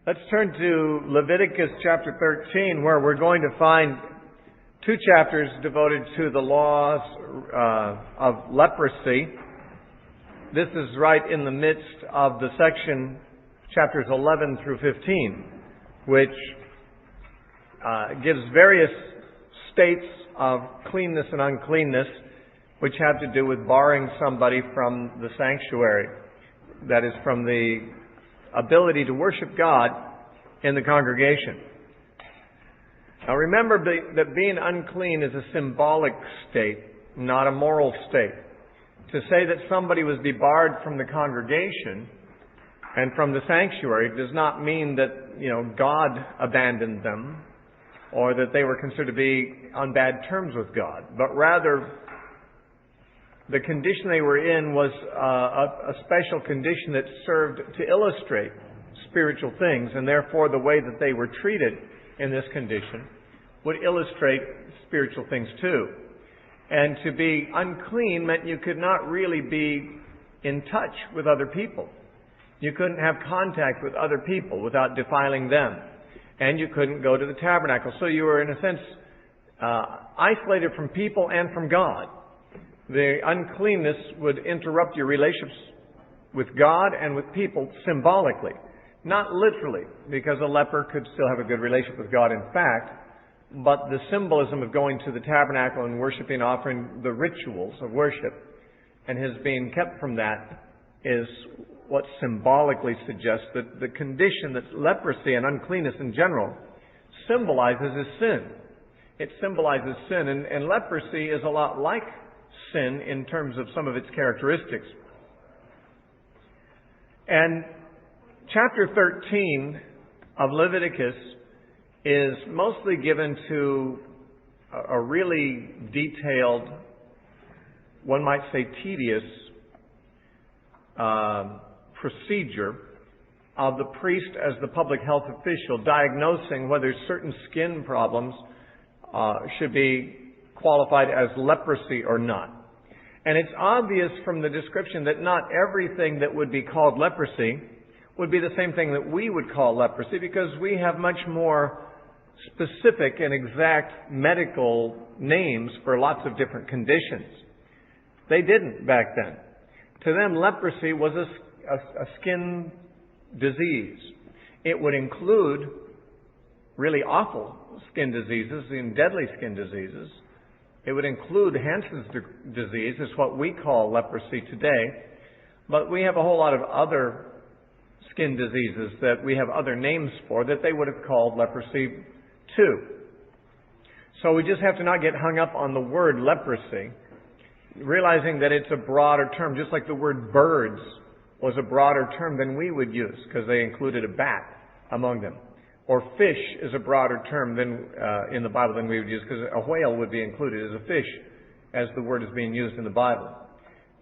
Let's turn to Leviticus chapter 13, where we're going to find two chapters devoted to the laws of leprosy. This is right in the midst of the section, chapters 11 through 15, which gives various states of cleanness and uncleanness, which have to do with barring somebody from the sanctuary. That is, from the ability to worship God in the congregation. Now remember that being unclean is a symbolic state, not a moral state. To say that somebody was debarred from the congregation and from the sanctuary does not mean that, God abandoned them or that they were considered to be on bad terms with God, but rather the condition they were in was a special condition that served to illustrate spiritual things, and therefore the way that they were treated in this condition would illustrate spiritual things too. And to be unclean meant you could not really be in touch with other people. You couldn't have contact with other people without defiling them. And you couldn't go to the tabernacle. So you were, in a sense, isolated from people and from God. The uncleanness would interrupt your relationships with God and with people symbolically. Not literally, because a leper could still have a good relationship with God in fact, but the symbolism of going to the tabernacle and worshiping, offering the rituals of worship, and his being kept from that is what symbolically suggests that the condition that leprosy and uncleanness in general symbolizes is sin. It symbolizes sin, and leprosy is a lot like sin in terms of some of its characteristics. And chapter 13 of Leviticus is mostly given to a really detailed, one might say tedious, procedure of the priest as the public health official diagnosing whether certain skin problems should be qualified as leprosy or not. And it's obvious from the description that not everything that would be called leprosy would be the same thing that we would call leprosy, because we have much more specific and exact medical names for lots of different conditions. They didn't back then. To them, leprosy was a skin disease. It would include really awful skin diseases and deadly skin diseases. It would include Hansen's disease, is what we call leprosy today. But we have a whole lot of other skin diseases that we have other names for that they would have called leprosy too. So we just have to not get hung up on the word leprosy, realizing that it's a broader term, just like the word birds was a broader term than we would use because they included a bat among them. Or fish is a broader term than in the Bible than we would use, because a whale would be included as a fish as the word is being used in the Bible.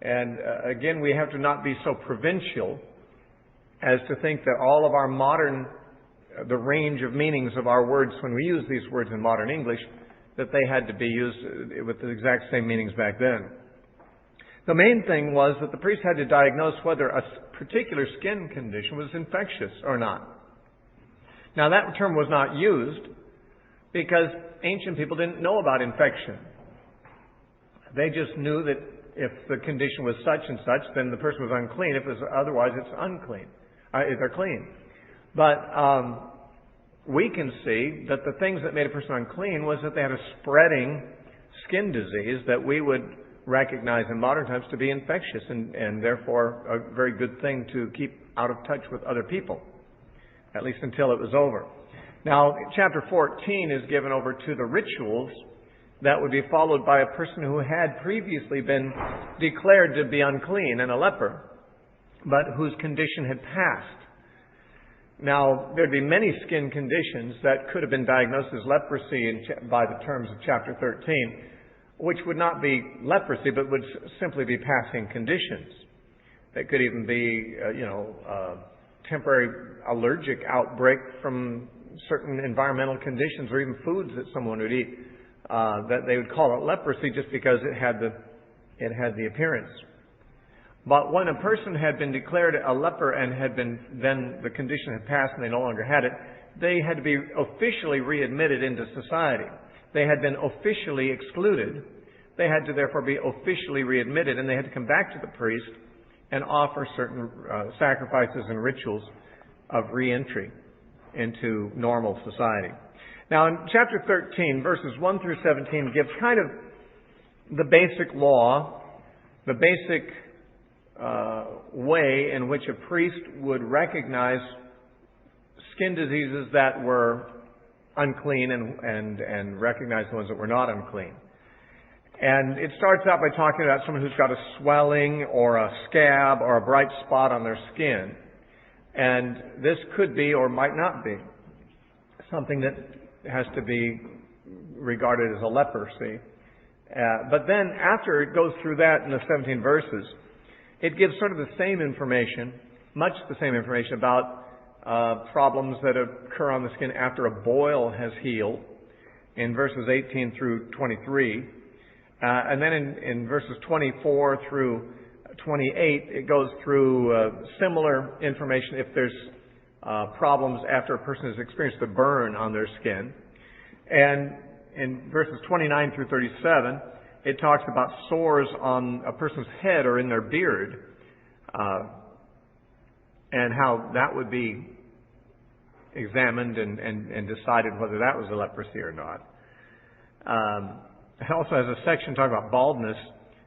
And again, we have to not be so provincial as to think that all of our the range of meanings of our words when we use these words in modern English, that they had to be used with the exact same meanings back then. The main thing was that the priest had to diagnose whether a particular skin condition was infectious or not. Now, that term was not used because ancient people didn't know about infection. They just knew that if the condition was such and such, then the person was unclean. If it was otherwise, it's unclean. If they're clean. But we can see that the things that made a person unclean was that they had a spreading skin disease that we would recognize in modern times to be infectious and therefore a very good thing to keep out of touch with other people, at least until it was over. Now, chapter 14 is given over to the rituals that would be followed by a person who had previously been declared to be unclean and a leper, but whose condition had passed. Now, there'd be many skin conditions that could have been diagnosed as leprosy by the terms of chapter 13, which would not be leprosy, but would simply be passing conditions. They could even be, temporary allergic outbreak from certain environmental conditions or even foods that someone would eat, that they would call it leprosy just because it had the appearance. But when a person had been declared a leper and then the condition had passed and they no longer had it, they had to be officially readmitted into society. They had been officially excluded. They had to therefore be officially readmitted, and they had to come back to the priest and offer certain sacrifices and rituals of reentry into normal society. Now, in chapter 13, verses 1 through 17 gives kind of the basic law, the basic way in which a priest would recognize skin diseases that were unclean and recognize the ones that were not unclean. And it starts out by talking about someone who's got a swelling or a scab or a bright spot on their skin. And this could be or might not be something that has to be regarded as a leprosy. But then after it goes through that in the 17 verses, it gives sort of the same information, much the same information about problems that occur on the skin after a boil has healed in verses 18 through 23. And then in verses 24 through 28, it goes through similar information if there's problems after a person has experienced a burn on their skin. And in verses 29 through 37, it talks about sores on a person's head or in their beard, and how that would be examined and decided whether that was a leprosy or not. It also has a section talking about baldness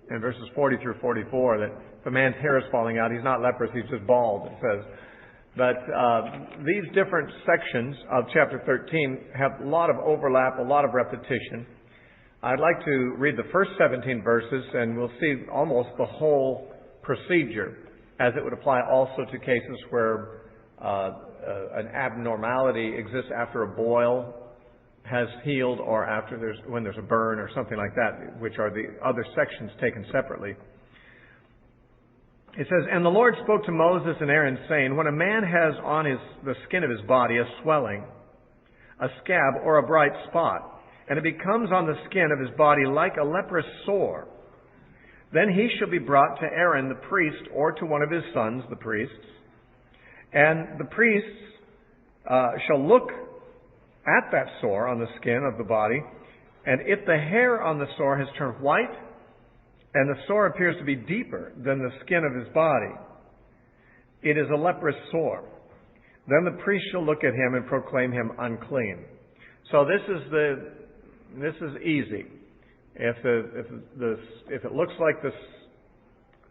in verses 40 through 44, that if a man's hair is falling out, he's not leprous, he's just bald, it says. But these different sections of chapter 13 have a lot of overlap, a lot of repetition. I'd like to read the first 17 verses, and we'll see almost the whole procedure as it would apply also to cases where an abnormality exists after a boil has healed or after when there's a burn or something like that, which are the other sections taken separately. It says, "And the Lord spoke to Moses and Aaron, saying, When a man has on the skin of his body a swelling, a scab, or a bright spot, and it becomes on the skin of his body like a leprous sore, then he shall be brought to Aaron the priest, or to one of his sons, the priests. And the priests shall look at that sore on the skin of the body, and if the hair on the sore has turned white, and the sore appears to be deeper than the skin of his body, it is a leprous sore. Then the priest shall look at him and proclaim him unclean." So this is easy. If it looks like this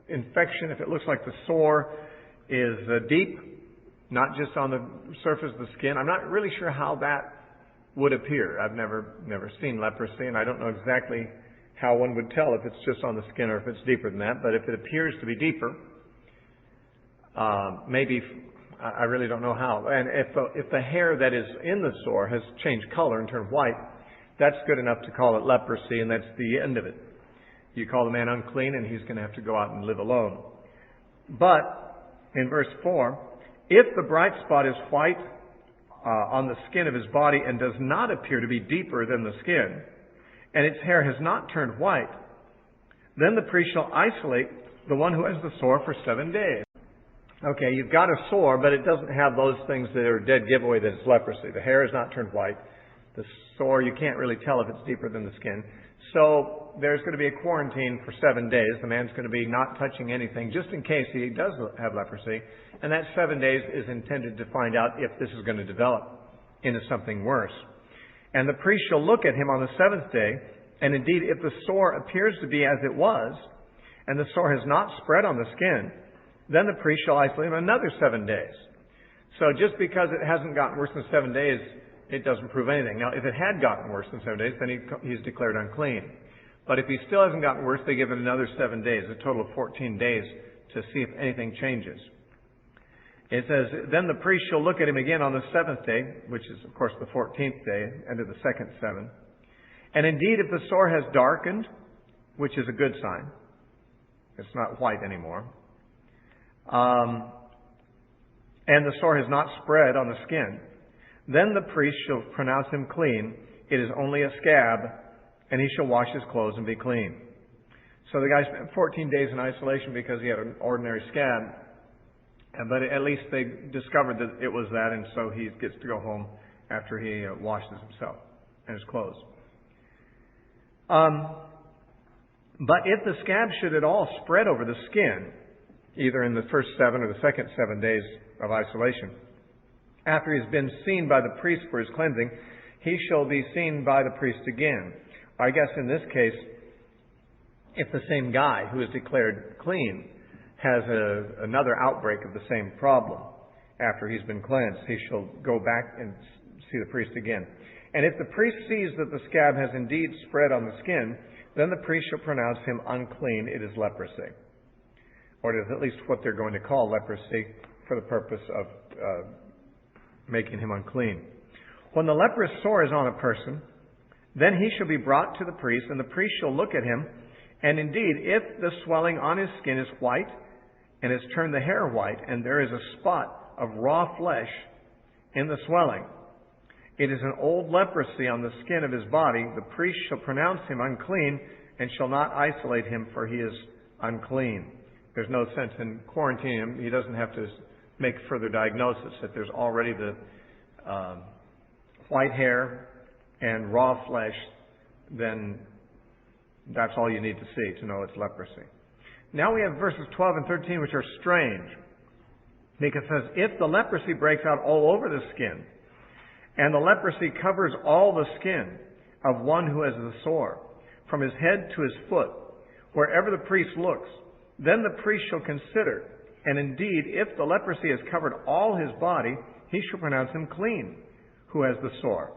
infection, if it looks like the sore is deep, not just on the surface of the skin, I'm not really sure how that would appear. I've never seen leprosy, and I don't know exactly how one would tell if it's just on the skin or if it's deeper than that. But if it appears to be deeper, maybe, I really don't know how. And if the hair that is in the sore has changed color and turned white, that's good enough to call it leprosy, and that's the end of it. You call the man unclean, and he's going to have to go out and live alone. But in verse 4, if the bright spot is white on the skin of his body and does not appear to be deeper than the skin, and its hair has not turned white, then the priest shall isolate the one who has the sore for 7 days. Okay, you've got a sore, but it doesn't have those things that are dead giveaway that it's leprosy. The hair has not turned white. The sore, you can't really tell if it's deeper than the skin. So there's going to be a quarantine for 7 days. The man's going to be not touching anything, just in case he does have leprosy. And that 7 days is intended to find out if this is going to develop into something worse. And the priest shall look at him on the 7th day, and indeed, if the sore appears to be as it was, and the sore has not spread on the skin, then the priest shall isolate him another 7 days. So just because it hasn't gotten worse than 7 days, it doesn't prove anything. Now, if it had gotten worse than 7 days, then he's declared unclean. But if he still hasn't gotten worse, they give it another 7 days, a total of 14 days, to see if anything changes. It says, "Then the priest shall look at him again on the 7th day," which is, of course, the 14th day, end of the second 7. "And indeed, if the sore has darkened," which is a good sign, it's not white anymore, "and the sore has not spread on the skin, then the priest shall pronounce him clean. It is only a scab, and he shall wash his clothes and be clean." So the guy spent 14 days in isolation because he had an ordinary scab. But at least they discovered that it was that, and so he gets to go home after he washes himself and his clothes. But if the scab should at all spread over the skin, either in the first 7 or the second 7 days of isolation, after he has been seen by the priest for his cleansing, he shall be seen by the priest again. I guess in this case, if the same guy who is declared clean has another outbreak of the same problem after he's been cleansed, he shall go back and see the priest again. And if the priest sees that the scab has indeed spread on the skin, then the priest shall pronounce him unclean. It is leprosy. Or it is at least what they're going to call leprosy for the purpose of making him unclean. When the leprous sore is on a person, then he shall be brought to the priest, and the priest shall look at him. And indeed, if the swelling on his skin is white, and has turned the hair white, and there is a spot of raw flesh in the swelling, it is an old leprosy on the skin of his body. The priest shall pronounce him unclean, and shall not isolate him, for he is unclean. There's no sense in quarantining him. He doesn't have to make further diagnosis. If there's already the white hair and raw flesh, then that's all you need to see to know it's leprosy. Now we have verses 12 and 13, which are strange. Because it says, if the leprosy breaks out all over the skin, and the leprosy covers all the skin of one who has the sore, from his head to his foot, wherever the priest looks, then the priest shall consider. And indeed, if the leprosy has covered all his body, he shall pronounce him clean, who has the sore.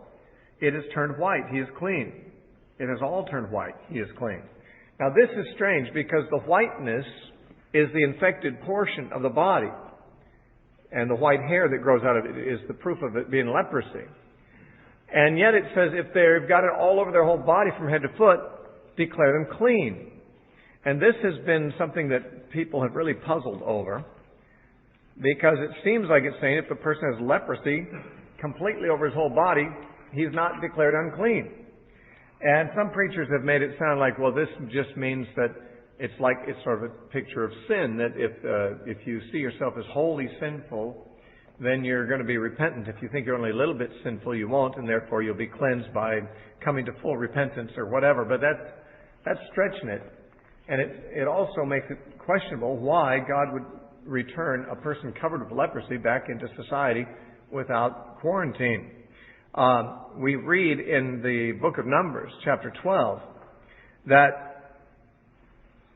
It has turned white, he is clean. It has all turned white, he is clean. Now this is strange because the whiteness is the infected portion of the body. And the white hair that grows out of it is the proof of it being leprosy. And yet it says if they've got it all over their whole body from head to foot, declare them clean. And this has been something that people have really puzzled over, because it seems like it's saying if the person has leprosy completely over his whole body, he's not declared unclean. And some preachers have made it sound like, well, this just means that it's sort of a picture of sin, that if you see yourself as wholly sinful, then you're going to be repentant. If you think you're only a little bit sinful, you won't, and therefore you'll be cleansed by coming to full repentance or whatever. But that's stretching it. And it also makes it questionable why God would return a person covered with leprosy back into society without quarantine. We read in the book of Numbers, chapter 12, that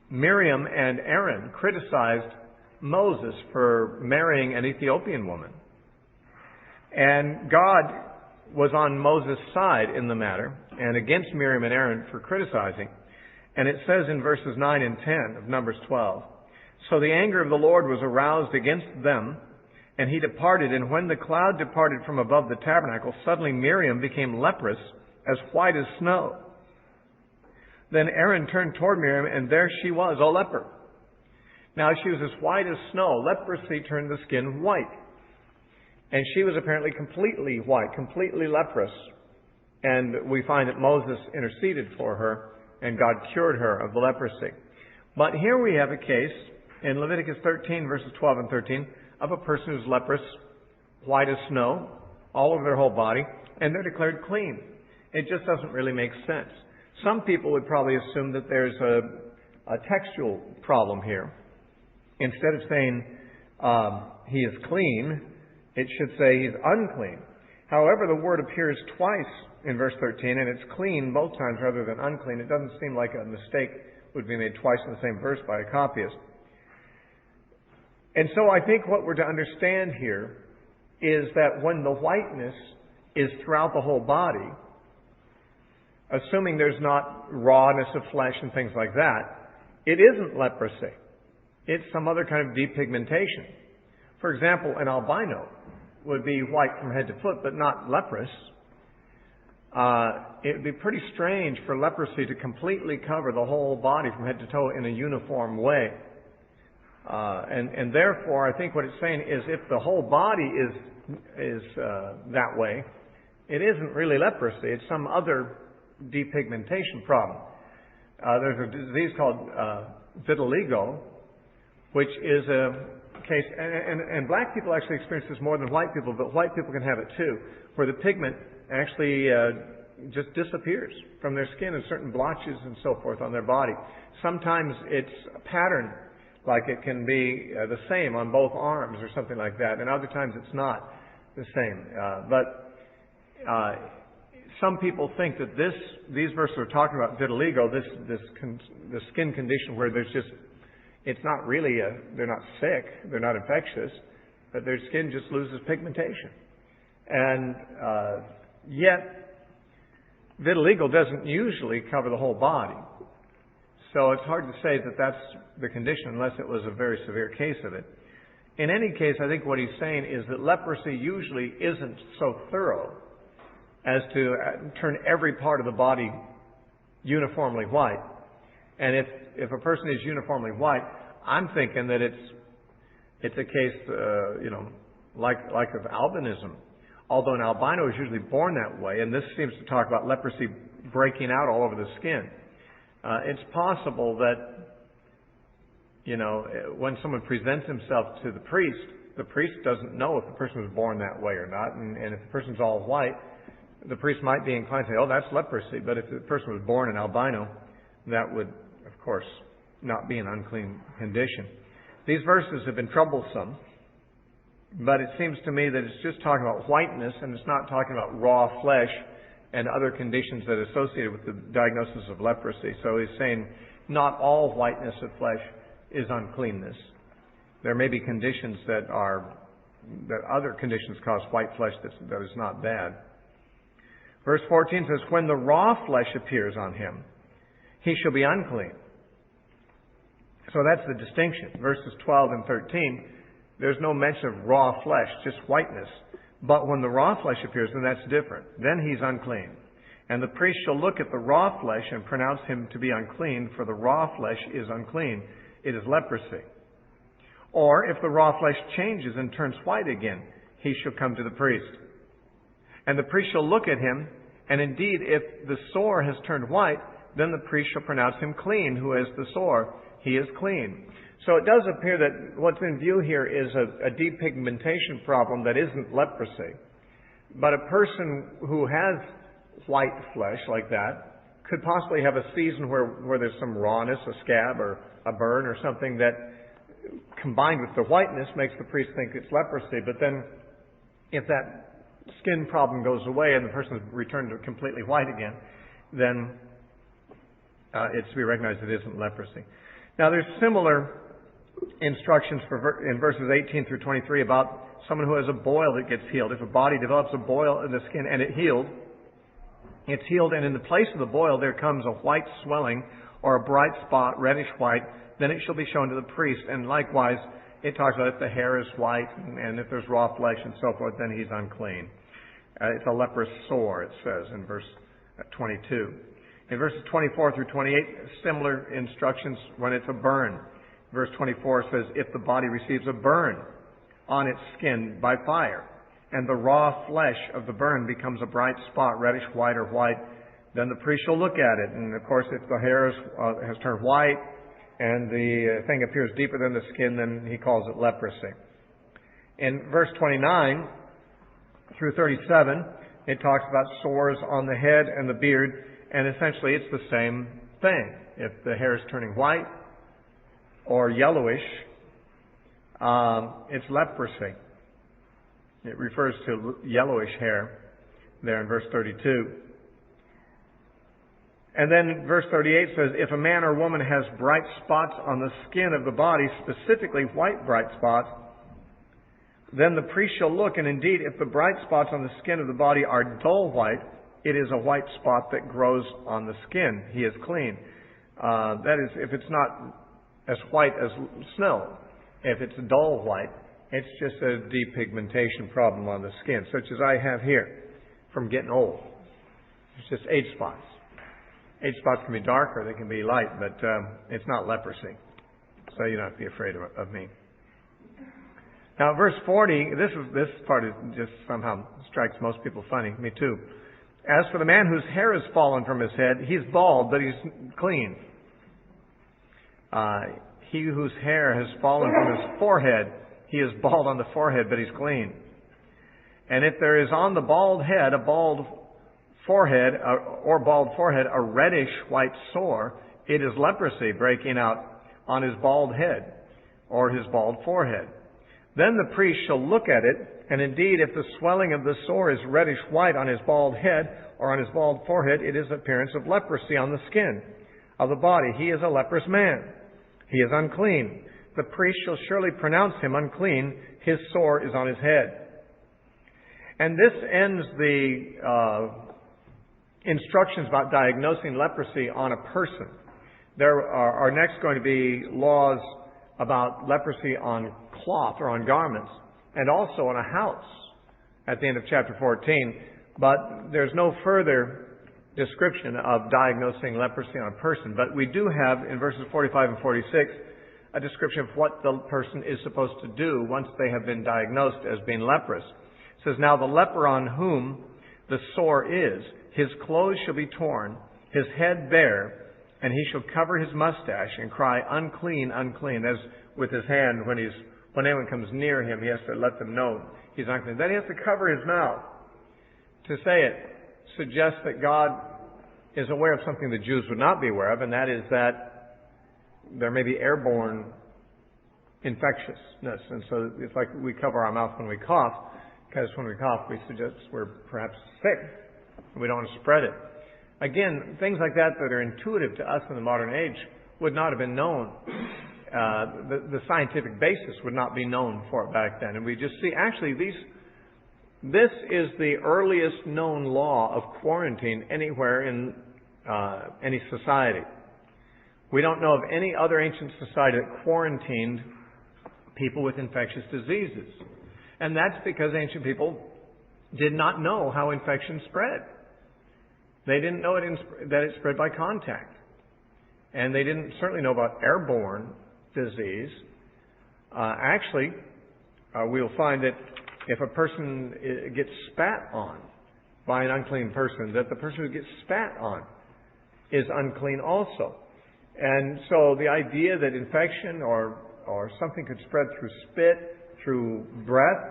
Miriam and Aaron criticized Moses for marrying an Ethiopian woman. And God was on Moses' side in the matter and against Miriam and Aaron for criticizing. And it says in verses 9 and 10 of Numbers 12, so the anger of the Lord was aroused against them, and he departed. And when the cloud departed from above the tabernacle, suddenly Miriam became leprous, as white as snow. Then Aaron turned toward Miriam, and there she was, a leper. Now she was as white as snow. Leprosy turned the skin white. And she was apparently completely white, completely leprous. And we find that Moses interceded for her, and God cured her of the leprosy. But here we have a case in Leviticus 13, verses 12 and 13, of a person who's leprous, white as snow, all over their whole body, and they're declared clean. It just doesn't really make sense. Some people would probably assume that there's a textual problem here. Instead of saying he is clean, it should say he's unclean. However, the word appears twice in verse 13, and it's clean both times rather than unclean. It doesn't seem like a mistake would be made twice in the same verse by a copyist. And so I think what we're to understand here is that when the whiteness is throughout the whole body, assuming there's not rawness of flesh and things like that, it isn't leprosy. It's some other kind of depigmentation. For example, an albino would be white from head to foot, but not leprous. It would be pretty strange for leprosy to completely cover the whole body from head to toe in a uniform way. And therefore, I think what it's saying is if the whole body is that way, it isn't really leprosy. It's some other depigmentation problem. there's a disease called vitiligo, which is a case, and black people actually experience this more than white people, but white people can have it too, where the pigment actually just disappears from their skin and certain blotches and so forth on their body. Sometimes it's a pattern, like it can be the same on both arms or something like that, and other times it's not the same. But some people think that these verses are talking about vitiligo, this skin condition where there's just, it's not really they're not sick, they're not infectious, but their skin just loses pigmentation. And yet, vitiligo doesn't usually cover the whole body. So it's hard to say that that's the condition unless it was a very severe case of it. In any case, I think what he's saying is that leprosy usually isn't so thorough as to turn every part of the body uniformly white. And if a person is uniformly white, I'm thinking that it's a case, like of albinism. Although an albino is usually born that way, and this seems to talk about leprosy breaking out all over the skin. It's possible that, when someone presents himself to the priest doesn't know if the person was born that way or not. And if the person's all white, the priest might be inclined to say, oh, that's leprosy. But if the person was born an albino, that would, of course, not be an unclean condition. These verses have been troublesome, but it seems to me that it's just talking about whiteness, and it's not talking about raw flesh and other conditions that are associated with the diagnosis of leprosy. So he's saying not all whiteness of flesh is uncleanness. There may be conditions that other conditions cause white flesh that is not bad. Verse 14 says, when the raw flesh appears on him, he shall be unclean. So that's the distinction. Verses 12 and 13, there's no mention of raw flesh, just whiteness. But when the raw flesh appears, then that's different. Then he's unclean. And the priest shall look at the raw flesh and pronounce him to be unclean, for the raw flesh is unclean. It is leprosy. Or if the raw flesh changes and turns white again, he shall come to the priest. And the priest shall look at him, and indeed, if the sore has turned white, then the priest shall pronounce him clean, who has the sore. He is clean. So it does appear that what's in view here is a depigmentation problem that isn't leprosy. But a person who has white flesh like that could possibly have a season where there's some rawness, a scab or a burn or something that combined with the whiteness makes the priest think it's leprosy. But then if that skin problem goes away and the person is returned to completely white again, then it's to be recognized it isn't leprosy. Now there's similar instructions in verses 18 through 23 about someone who has a boil that gets healed. If a body develops a boil in the skin and it's healed, and in the place of the boil there comes a white swelling or a bright spot, reddish white, then it shall be shown to the priest. And likewise, it talks about if the hair is white and if there's raw flesh and so forth, then he's unclean. It's a leprous sore, it says in verse 22. In verses 24 through 28, similar instructions when it's a burn. Verse 24 says, if the body receives a burn on its skin by fire, and the raw flesh of the burn becomes a bright spot, reddish white or white, then the priest shall look at it. And of course, if the hair has turned white and the thing appears deeper than the skin, then he calls it leprosy. In verse 29 through 37, it talks about sores on the head and the beard, and essentially it's the same thing. If the hair is turning white or yellowish, it's leprosy. It refers to yellowish hair there in verse 32. And then verse 38 says, if a man or woman has bright spots on the skin of the body, specifically white bright spots, then the priest shall look, and indeed, if the bright spots on the skin of the body are dull white, it is a white spot that grows on the skin. He is clean. That is, if it's not as white as snow. If it's dull white, it's just a depigmentation problem on the skin, such as I have here from getting old. It's just age spots. Age spots can be dark or they can be light, but it's not leprosy. So you don't have to be afraid of me. Now, verse 40, this part just somehow strikes most people funny, me too. As for the man whose hair has fallen from his head, he's bald, but he's clean. He whose hair has fallen from his forehead, he is bald on the forehead, but he's clean. And if there is on the bald head a bald forehead, a reddish white sore, it is leprosy breaking out on his bald head or his bald forehead. Then the priest shall look at it, and indeed if the swelling of the sore is reddish white on his bald head or on his bald forehead, it is appearance of leprosy on the skin of the body. He is a leprous man. He is unclean. The priest shall surely pronounce him unclean. His sore is on his head. And this ends the instructions about diagnosing leprosy on a person. There are next going to be laws about leprosy on cloth or on garments, and also on a house at the end of chapter 14. But there's no further description of diagnosing leprosy on a person. But we do have, in verses 45 and 46, a description of what the person is supposed to do once they have been diagnosed as being leprous. It says, "Now the leper on whom the sore is, his clothes shall be torn, his head bare, and he shall cover his mustache and cry, 'Unclean, unclean,'" as with his hand when anyone comes near him, he has to let them know he's unclean. Then he has to cover his mouth. To say it suggests that God is aware of something the Jews would not be aware of, and that is that there may be airborne infectiousness. And so it's like we cover our mouth when we cough, because when we cough, we suggest we're perhaps sick. We don't want to spread it. Again, things like that are intuitive to us in the modern age would not have been known. The scientific basis would not be known for it back then. And we just see, actually, this is the earliest known law of quarantine anywhere in any society. We don't know of any other ancient society that quarantined people with infectious diseases. And that's because ancient people did not know how infection spread. They didn't know that it spread by contact. And they didn't certainly know about airborne disease. We'll find that if a person gets spat on by an unclean person, that the person who gets spat on is unclean also. And so the idea that infection or something could spread through spit, through breath,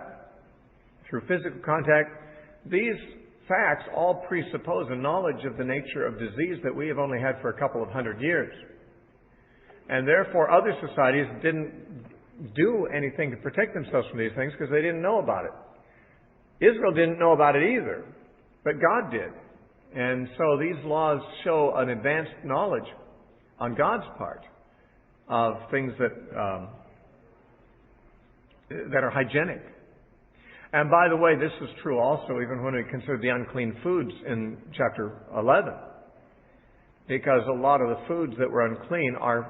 through physical contact, these facts all presuppose a knowledge of the nature of disease that we have only had for a couple of hundred years. And therefore other societies didn't do anything to protect themselves from these things because they didn't know about it. Israel didn't know about it either, but God did. And so these laws show an advanced knowledge on God's part of things that are hygienic. And by the way, this is true also even when we consider the unclean foods in chapter 11. Because a lot of the foods that were unclean are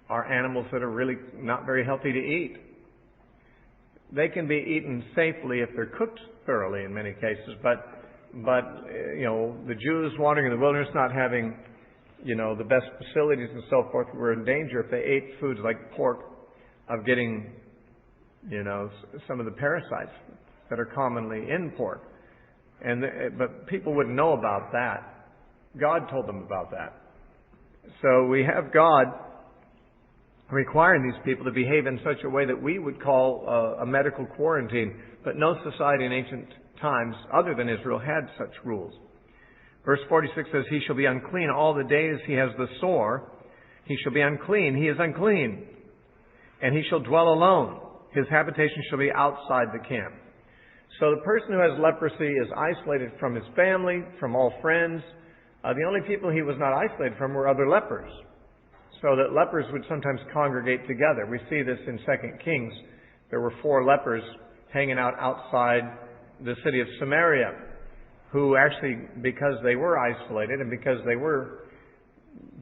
animals that are really not very healthy to eat. They can be eaten safely if they're cooked thoroughly in many cases, but the Jews wandering in the wilderness, not having the best facilities and so forth, were in danger if they ate foods like pork of getting some of the parasites that are commonly in pork. But people wouldn't know about that. God told them about that. So we have God requiring these people to behave in such a way that we would call a medical quarantine. But no society in ancient times, other than Israel, had such rules. Verse 46 says, "He shall be unclean all the days he has the sore. He shall be unclean. He is unclean. And he shall dwell alone. His habitation shall be outside the camp." So the person who has leprosy is isolated from his family, from all friends. The only people he was not isolated from were other lepers. So that lepers would sometimes congregate together. We see this in 2 Kings. There were 4 lepers hanging out outside the city of Samaria, who actually, because they were isolated and because they were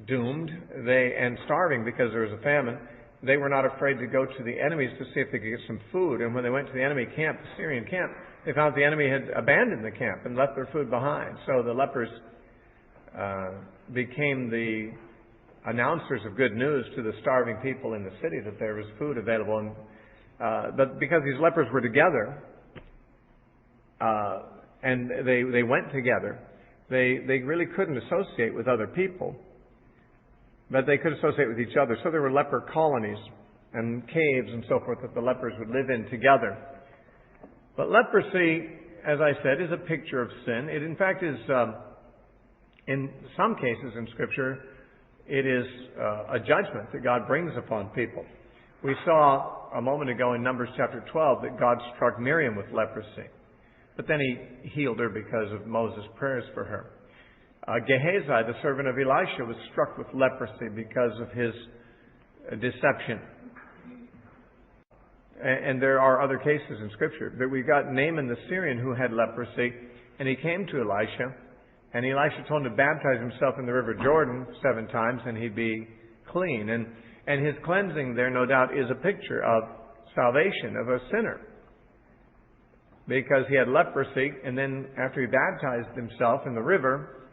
doomed and starving because there was a famine, they were not afraid to go to the enemies to see if they could get some food. And when they went to the enemy camp, the Syrian camp, they found the enemy had abandoned the camp and left their food behind. So the lepers became the announcers of good news to the starving people in the city that there was food available. But because these lepers were together, and they went together, they really couldn't associate with other people. but they could associate with each other. So there were leper colonies and caves and so forth that the lepers would live in together. But leprosy, as I said, is a picture of sin. It in fact is, in some cases in Scripture, it is a judgment that God brings upon people. We saw a moment ago in Numbers chapter 12 that God struck Miriam with leprosy. But then He healed her because of Moses' prayers for her. Gehazi, the servant of Elisha, was struck with leprosy because of his deception. And there are other cases in Scripture. But we've got Naaman the Syrian who had leprosy, and he came to Elisha, and Elisha told him to baptize himself in the river Jordan 7 times, and he'd be clean. And his cleansing there, no doubt, is a picture of salvation, of a sinner. Because he had leprosy, and then after he baptized himself in the river,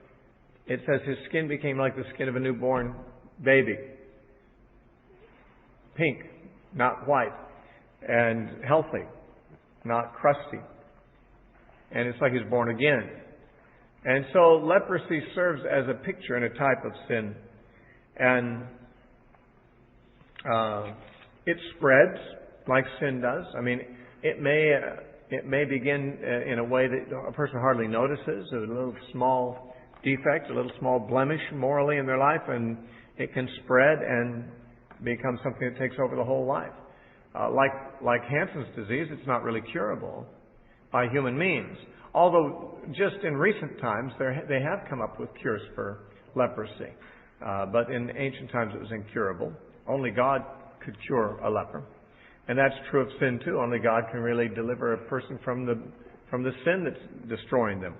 it says his skin became like the skin of a newborn baby. Pink, not white. And healthy, not crusty. And it's like he's born again. And so leprosy serves as a picture and a type of sin. And it spreads like sin does. I mean, it may begin in a way that a person hardly notices, a little small defect, a little small blemish morally in their life, and it can spread and become something that takes over the whole life. Like Hansen's disease, it's not really curable by human means. Although just in recent times, they have come up with cures for leprosy. But in ancient times, it was incurable. Only God could cure a leper. And that's true of sin too. Only God can really deliver a person from the sin that's destroying them.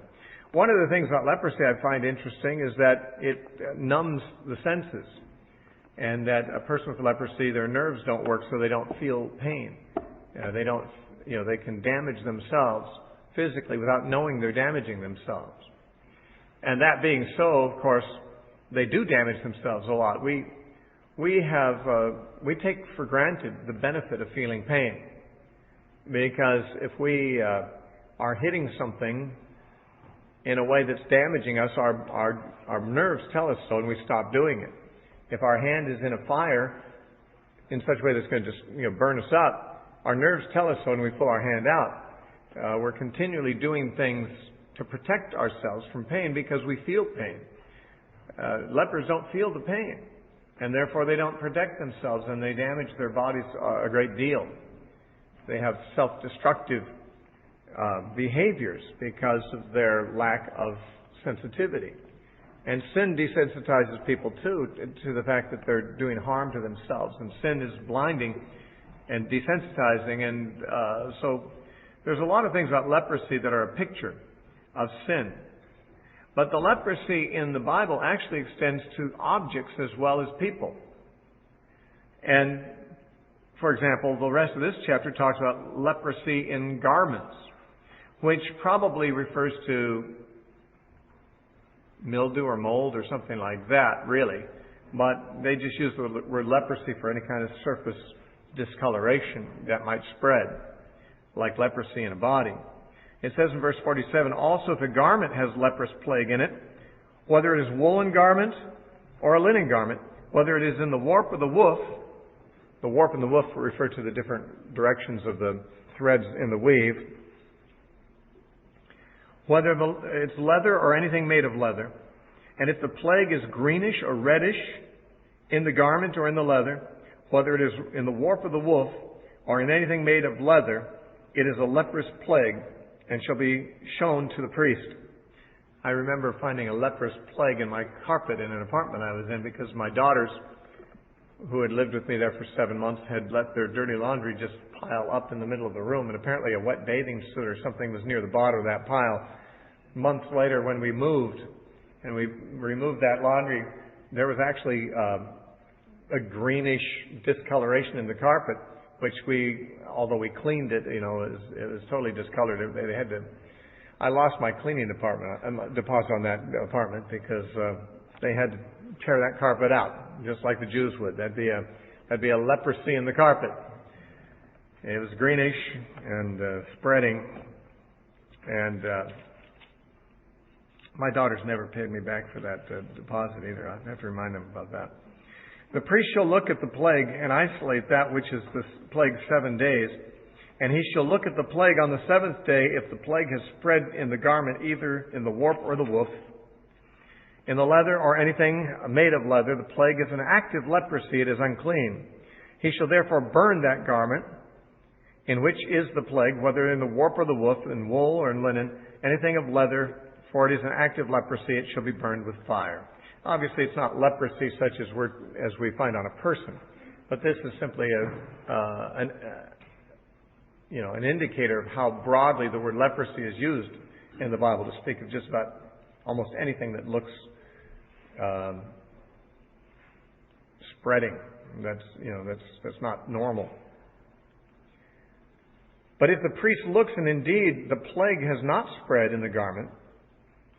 One of the things about leprosy I find interesting is that it numbs the senses. And that a person with leprosy, their nerves don't work, so they don't feel pain. They can damage themselves physically without knowing they're damaging themselves. And that being so, of course, they do damage themselves a lot. We take for granted the benefit of feeling pain, because if we are hitting something in a way that's damaging us, our nerves tell us so, and we stop doing it. If our hand is in a fire in such a way that's going to just burn us up, our nerves tell us so, and we pull our hand out. We're continually doing things to protect ourselves from pain because we feel pain. Lepers don't feel the pain, and therefore they don't protect themselves, and they damage their bodies a great deal. They have self-destructive behaviors because of their lack of sensitivity. And sin desensitizes people, too, to the fact that they're doing harm to themselves. And sin is blinding and desensitizing. And so there's a lot of things about leprosy that are a picture of sin. But the leprosy in the Bible actually extends to objects as well as people. And, for example, the rest of this chapter talks about leprosy in garments, which probably refers to mildew or mold or something like that, really. But they just use the word leprosy for any kind of surface discoloration that might spread, like leprosy in a body. It says in verse 47, also if a garment has leprous plague in it, whether it is woolen garment or a linen garment, whether it is in the warp or the woof, the warp and the woof refer to the different directions of the threads in the weave, whether it's leather or anything made of leather, and if the plague is greenish or reddish in the garment or in the leather, whether it is in the warp or the woof, or in anything made of leather, it is a leprous plague, and shall be shown to the priest. I remember finding a leprous plague in my carpet in an apartment I was in because my daughters, who had lived with me there for 7 months, had let their dirty laundry just pile up in the middle of the room, and apparently a wet bathing suit or something was near the bottom of that pile. Months later, when we moved, and we removed that laundry, there was actually a greenish discoloration in the carpet, which although we cleaned it, it was totally discolored. I lost my cleaning deposit on that apartment because they had to tear that carpet out, just like the Jews would. That'd be a leprosy in the carpet. It was greenish and spreading, and my daughters never paid me back for that deposit either. I have to remind them about that. The priest shall look at the plague and isolate that which is the plague 7 days. And he shall look at the plague on the 7th day if the plague has spread in the garment, either in the warp or the woof, in the leather or anything made of leather. The plague is an active leprosy. It is unclean. He shall therefore burn that garment in which is the plague, whether in the warp or the woof, in wool or in linen, anything of leather, for it is an active leprosy. It shall be burned with fire. Obviously, it's not leprosy such as we find on a person, but this is simply an indicator of how broadly the word leprosy is used in the Bible to speak of just about almost anything that looks spreading. That's not normal. But if the priest looks and indeed the plague has not spread in the garment,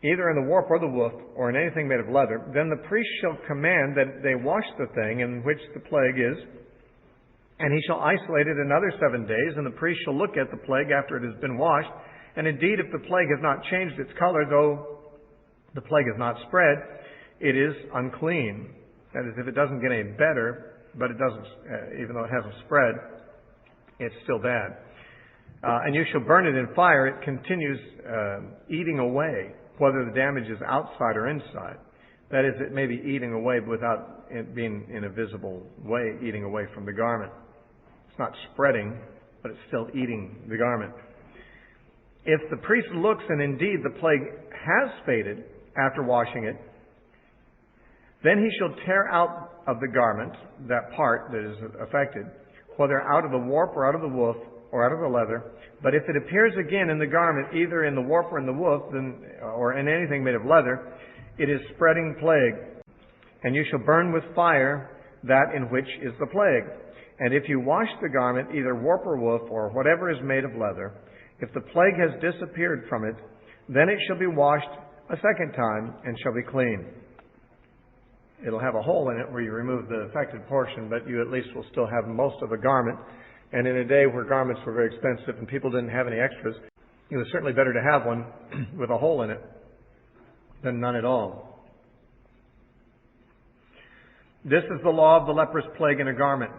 either in the warp or the woof, or in anything made of leather, then the priest shall command that they wash the thing in which the plague is, and he shall isolate it another 7 days, and the priest shall look at the plague after it has been washed. And indeed, if the plague has not changed its color, though the plague has not spread, it is unclean. That is, if it doesn't get any better, but it doesn't, even though it hasn't spread, it's still bad. And you shall burn it in fire. It continues eating away, whether the damage is outside or inside. That is, it may be eating away without it being in a visible way, eating away from the garment. It's not spreading, but it's still eating the garment. If the priest looks and indeed the plague has faded after washing it, then he shall tear out of the garment that part that is affected, whether out of the warp or out of the woof or out of the leather. But if it appears again in the garment, either in the warp or in the woof, or in anything made of leather, it is spreading plague. And you shall burn with fire that in which is the plague. And if you wash the garment, either warp or woof, or whatever is made of leather, if the plague has disappeared from it, then it shall be washed a second time and shall be clean. It'll have a hole in it where you remove the affected portion, but you at least will still have most of the garment. And in a day where garments were very expensive and people didn't have any extras, it was certainly better to have one with a hole in it than none at all. This is the law of the leprous plague in a garment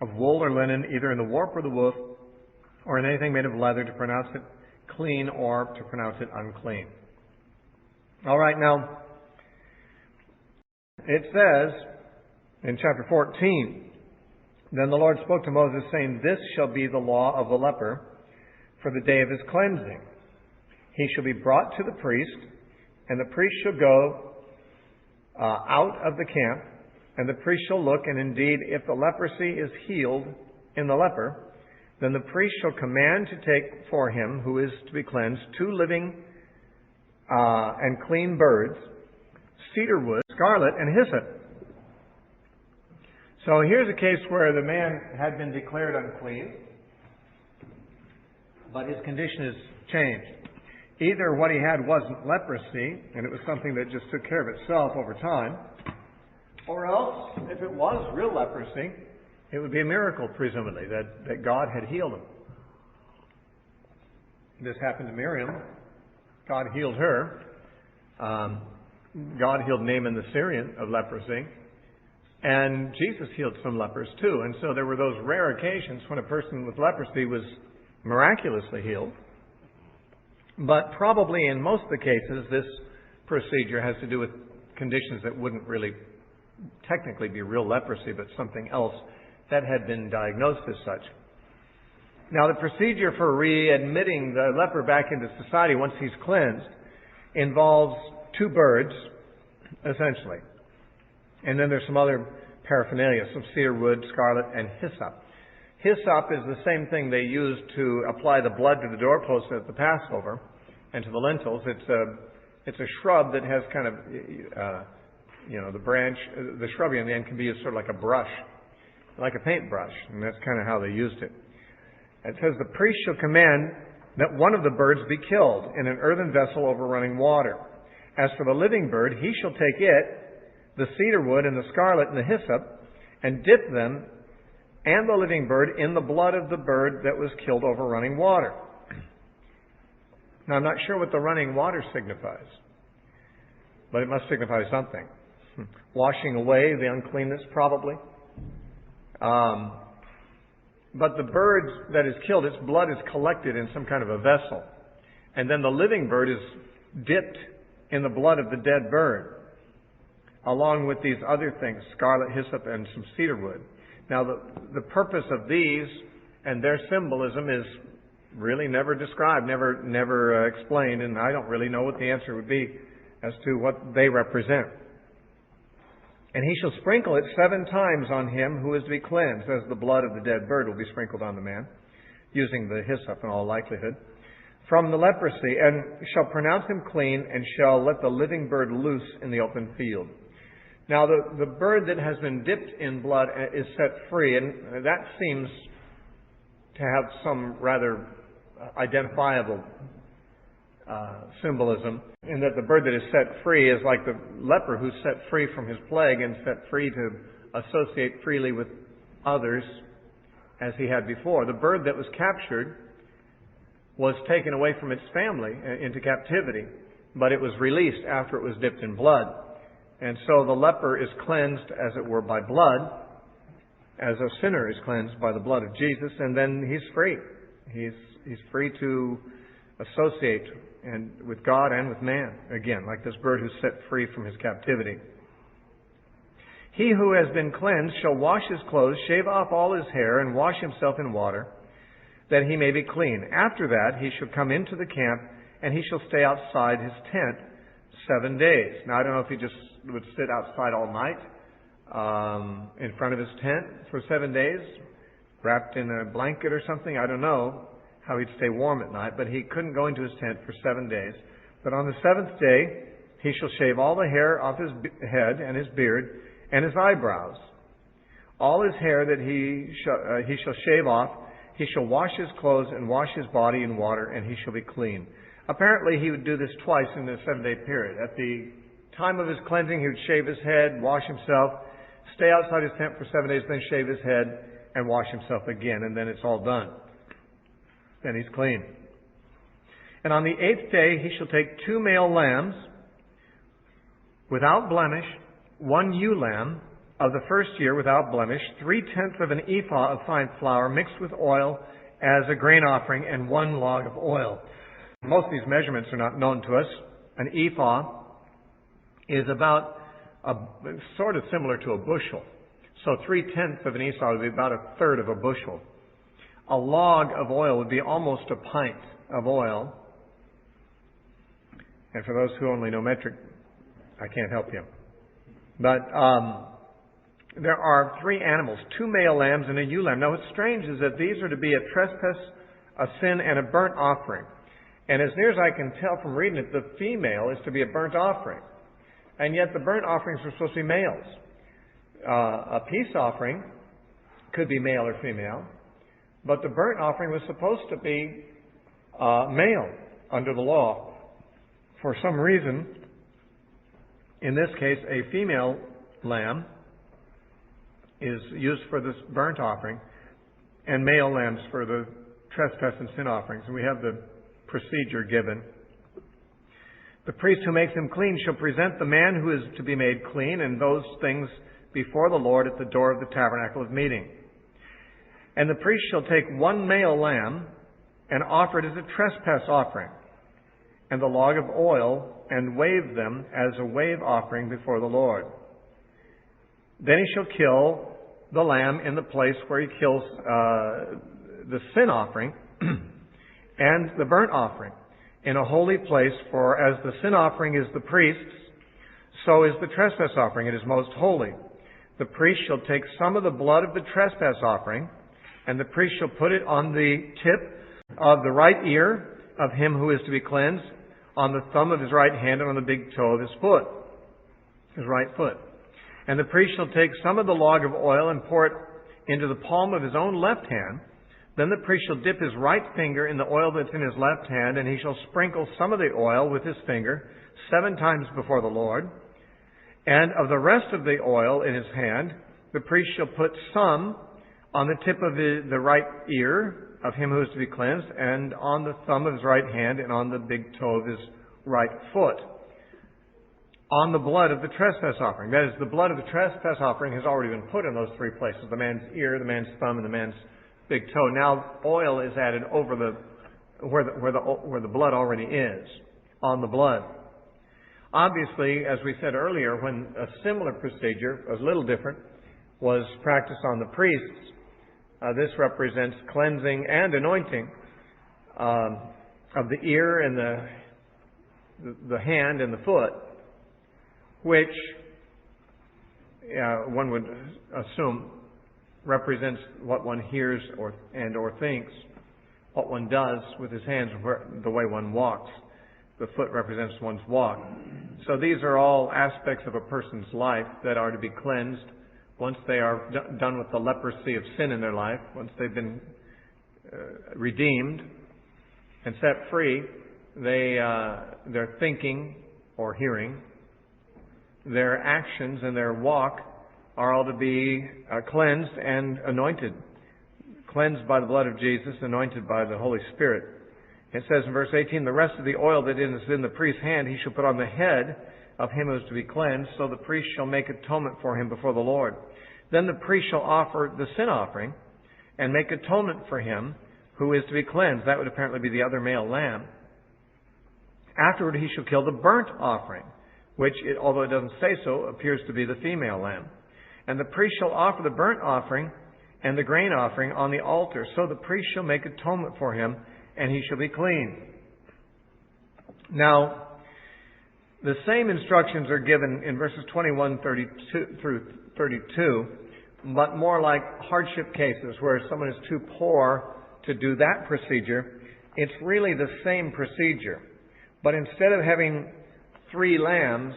of wool or linen, either in the warp or the woof, or in anything made of leather, to pronounce it clean or to pronounce it unclean. All right, now, it says in chapter 14, Then the Lord spoke to Moses, saying, This shall be the law of the leper for the day of his cleansing. He shall be brought to the priest, and the priest shall go out of the camp, and the priest shall look, and indeed, if the leprosy is healed in the leper, then the priest shall command to take for him, who is to be cleansed, 2 living and clean birds, cedar wood, scarlet, and hyssop. So here's a case where the man had been declared unclean, but his condition has changed. Either what he had wasn't leprosy, and it was something that just took care of itself over time, or else, if it was real leprosy, it would be a miracle, presumably, that God had healed him. This happened to Miriam. God healed her. God healed Naaman the Syrian of leprosy. And Jesus healed some lepers too. And so there were those rare occasions when a person with leprosy was miraculously healed. But probably in most of the cases, this procedure has to do with conditions that wouldn't really technically be real leprosy, but something else that had been diagnosed as such. Now, the procedure for readmitting the leper back into society once he's cleansed involves 2 birds, essentially. And then there's some other paraphernalia, some cedar wood, scarlet, and hyssop. Hyssop is the same thing they used to apply the blood to the doorposts at the Passover and to the lintels. It's a shrub that has kind of, the branch, the shrubbery on the end can be used sort of like a brush, like a paintbrush, and that's kind of how they used it. It says, the priest shall command that one of the birds be killed in an earthen vessel over running water. As for the living bird, he shall take it, the cedar wood and the scarlet and the hyssop, and dip them and the living bird in the blood of the bird that was killed over running water. Now, I'm not sure what the running water signifies, but it must signify something. washing away the uncleanness, probably. But the bird that is killed, its blood is collected in some kind of a vessel. And then the living bird is dipped in the blood of the dead bird, along with these other things, scarlet, hyssop, and some cedar wood. Now, the purpose of these and their symbolism is really never described, never explained, and I don't really know what the answer would be as to what they represent. And he shall sprinkle it 7 times on him who is to be cleansed, as the blood of the dead bird will be sprinkled on the man, using the hyssop in all likelihood, from the leprosy, and shall pronounce him clean, and shall let the living bird loose in the open field. Now, the bird that has been dipped in blood is set free, and that seems to have some rather identifiable symbolism, in that the bird that is set free is like the leper who's set free from his plague and set free to associate freely with others as he had before. The bird that was captured was taken away from its family into captivity, but it was released after it was dipped in blood. And so the leper is cleansed, as it were, by blood, as a sinner is cleansed by the blood of Jesus, and then he's free. He's free to associate with God and with man, again, like this bird who's set free from his captivity. He who has been cleansed shall wash his clothes, shave off all his hair, and wash himself in water, that he may be clean. After that he shall come into the camp, and he shall stay outside his tent 7 days. Now, I don't know if he just would sit outside all night in front of his tent for 7 days, wrapped in a blanket or something. I don't know how he'd stay warm at night, but he couldn't go into his tent for 7 days. But on the 7th day he shall shave all the hair off his head and his beard and his eyebrows. All his hair that he shall shave off. He shall wash his clothes and wash his body in water, and he shall be clean. Apparently he would do this twice in the 7-day period. At the time of his cleansing, he would shave his head, wash himself, stay outside his tent for 7 days, then shave his head and wash himself again, and then it's all done. Then he's clean. And on the 8th day he shall take 2 male lambs without blemish, 1 ewe lamb of the first year without blemish, 3/10 of an ephah of fine flour mixed with oil as a grain offering, and 1 log of oil. Most of these measurements are not known to us. An ephah is about sort of similar to a bushel. So 3/10 of an ephah would be about 1/3 of a bushel. A log of oil would be almost a pint of oil. And for those who only know metric, I can't help you. But there are 3 animals, 2 male lambs and a ewe lamb. Now, what's strange is that these are to be a trespass, a sin, and a burnt offering. And as near as I can tell from reading it, the female is to be a burnt offering. And yet the burnt offerings are supposed to be males. A peace offering could be male or female, but the burnt offering was supposed to be male under the law. For some reason, in this case, a female lamb is used for this burnt offering, and male lambs for the trespass and sin offerings. And we have the procedure given. The priest who makes him clean shall present the man who is to be made clean and those things before the Lord at the door of the tabernacle of meeting. And the priest shall take 1 male lamb and offer it as a trespass offering, and the log of oil, and wave them as a wave offering before the Lord. Then he shall kill the lamb in the place where he kills the sin offering and the burnt offering, in a holy place, for as the sin offering is the priest's, so is the trespass offering. It is most holy. The priest shall take some of the blood of the trespass offering, and the priest shall put it on the tip of the right ear of him who is to be cleansed, on the thumb of his right hand, and on the big toe of his foot, his right foot. And the priest shall take some of the log of oil and pour it into the palm of his own left hand. Then the priest shall dip his right finger in the oil that's in his left hand, and he shall sprinkle some of the oil with his finger 7 times before the Lord. And of the rest of the oil in his hand, the priest shall put some on the tip of the right ear of him who is to be cleansed, and on the thumb of his right hand, and on the big toe of his right foot. on the blood of the trespass offering. That is, the blood of the trespass offering has already been put in those three places: the man's ear, the man's thumb, and the man's big toe. Now oil is added over where the blood already is, on the blood. Obviously, as we said earlier, when a similar procedure, a little different, was practiced on the priests, this represents cleansing and anointing of the ear and the hand and the foot, which one would assume represents what one hears or thinks, what one does with his hands, the way one walks. The foot represents one's walk. So these are all aspects of a person's life that are to be cleansed once they are done with the leprosy of sin in their life, once they've been redeemed and set free. Their thinking or hearing, their actions and their walk are all to be cleansed and anointed. Cleansed by the blood of Jesus, anointed by the Holy Spirit. It says in verse 18, the rest of the oil that is in the priest's hand he shall put on the head of him who is to be cleansed, so the priest shall make atonement for him before the Lord. Then the priest shall offer the sin offering and make atonement for him who is to be cleansed. That would apparently be the other male lamb. Afterward he shall kill the burnt offering, which, although it doesn't say so, appears to be the female lamb. And the priest shall offer the burnt offering and the grain offering on the altar. So the priest shall make atonement for him, and he shall be clean. Now, the same instructions are given in verses 21 through 32, but more like hardship cases where someone is too poor to do that procedure. It's really the same procedure. But instead of having 3 lambs,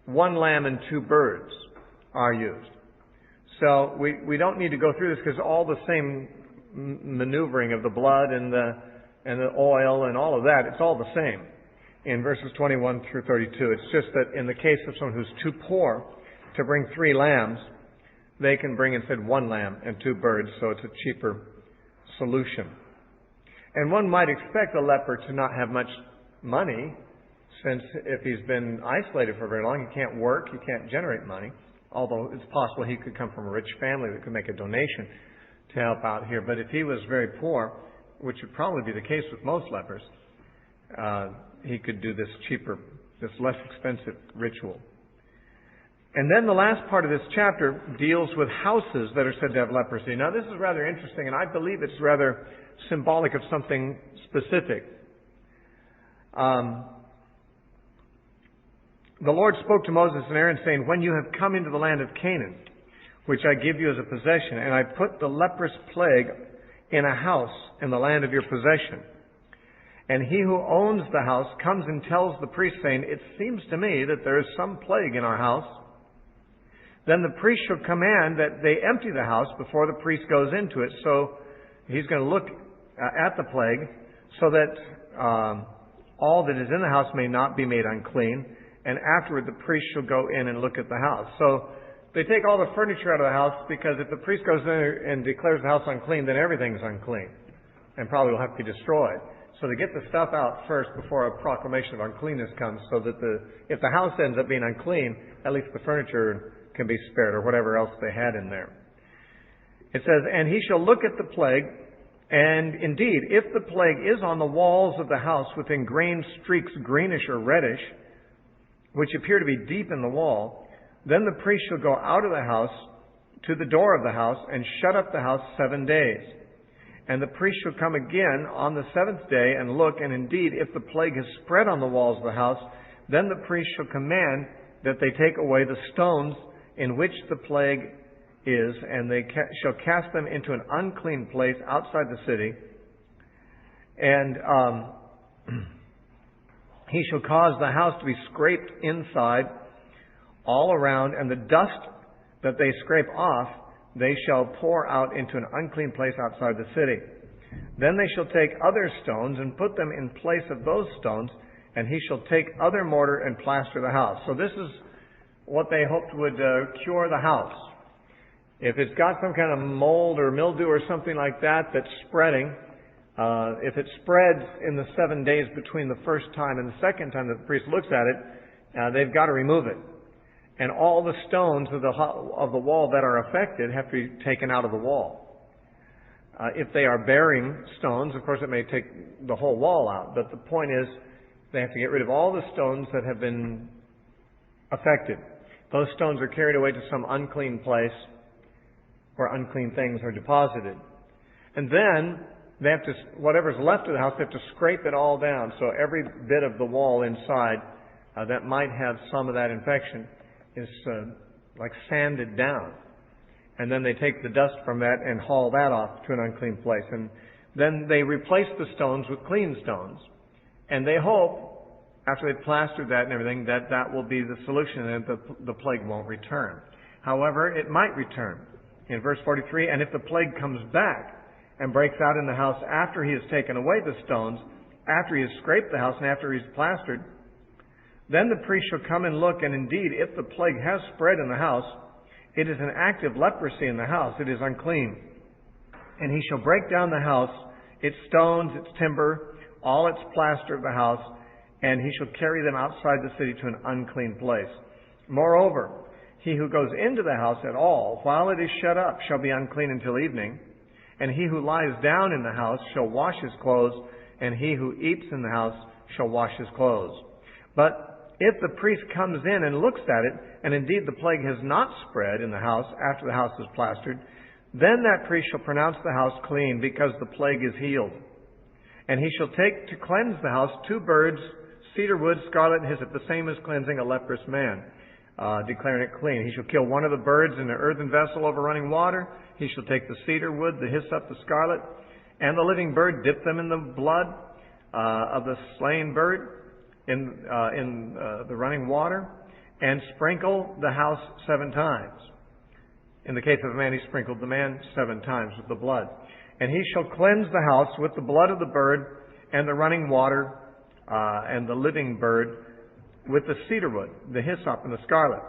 1 lamb and 2 birds are used. So we don't need to go through this because all the same maneuvering of the blood and the oil and all of that, it's all the same in verses 21 through 32. It's just that in the case of someone who's too poor to bring 3 lambs, they can bring instead 1 lamb and 2 birds, so it's a cheaper solution. And one might expect a leper to not have much money, since if he's been isolated for very long, he can't work, he can't generate money. Although it's possible he could come from a rich family that could make a donation to help out here. But if he was very poor, which would probably be the case with most lepers, he could do this cheaper, this less expensive ritual. And then the last part of this chapter deals with houses that are said to have leprosy. Now this is rather interesting, and I believe it's rather symbolic of something specific. The Lord spoke to Moses and Aaron, saying, when you have come into the land of Canaan, which I give you as a possession, and I put the leprous plague in a house in the land of your possession, and he who owns the house comes and tells the priest, saying, it seems to me that there is some plague in our house, then the priest shall command that they empty the house before the priest goes into it. So he's going to look at the plague so that all that is in the house may not be made unclean. And afterward, the priest shall go in and look at the house. So they take all the furniture out of the house, because if the priest goes in and declares the house unclean, then everything's unclean and probably will have to be destroyed. So they get the stuff out first before a proclamation of uncleanness comes, so that if the house ends up being unclean, at least the furniture can be spared, or whatever else they had in there. It says, and he shall look at the plague, and indeed, if the plague is on the walls of the house with ingrained streaks, greenish or reddish, which appear to be deep in the wall, then the priest shall go out of the house to the door of the house and shut up the house 7 days. And the priest shall come again on the 7th day and look, and indeed, if the plague has spread on the walls of the house, then the priest shall command that they take away the stones in which the plague is, and they shall cast them into an unclean place outside the city. And he shall cause the house to be scraped inside all around, and the dust that they scrape off they shall pour out into an unclean place outside the city. Then they shall take other stones and put them in place of those stones, and he shall take other mortar and plaster the house. So this is what they hoped would cure the house. If it's got some kind of mold or mildew or something like that that's spreading, if it spreads in the 7 days between the first time and the second time that the priest looks at it, they've got to remove it. And all the stones of the wall that are affected have to be taken out of the wall. If they are bearing stones, of course it may take the whole wall out, but the point is they have to get rid of all the stones that have been affected. Those stones are carried away to some unclean place where unclean things are deposited. And then they have to, whatever's left of the house, they have to scrape it all down. So every bit of the wall inside that might have some of that infection is like sanded down. And then they take the dust from that and haul that off to an unclean place. And then they replace the stones with clean stones. And they hope, after they've plastered that and everything, that that will be the solution and the plague won't return. However, it might return. In verse 43, and if the plague comes back and breaks out in the house after he has taken away the stones, after he has scraped the house and after he's plastered, then the priest shall come and look, and indeed, if the plague has spread in the house, it is an active leprosy in the house. It is unclean. And he shall break down the house, its stones, its timber, all its plaster of the house, and he shall carry them outside the city to an unclean place. Moreover, he who goes into the house at all, while it is shut up, shall be unclean until evening. And he who lies down in the house shall wash his clothes, and he who eats in the house shall wash his clothes. But if the priest comes in and looks at it, and indeed the plague has not spread in the house after the house is plastered, then that priest shall pronounce the house clean, because the plague is healed. And he shall take to cleanse the house 2 birds, cedar wood, scarlet, and hyssop, the same as cleansing a leprous man, declaring it clean. He shall kill one of the birds in an earthen vessel over running water. He shall take the cedar wood, the hyssop, the scarlet, and the living bird, dip them in the blood of the slain bird, in the running water, and sprinkle the house 7 times. In the case of a man, he sprinkled the man 7 times with the blood. And he shall cleanse the house with the blood of the bird, and the running water, and the living bird, with the cedar wood, the hyssop, and the scarlet.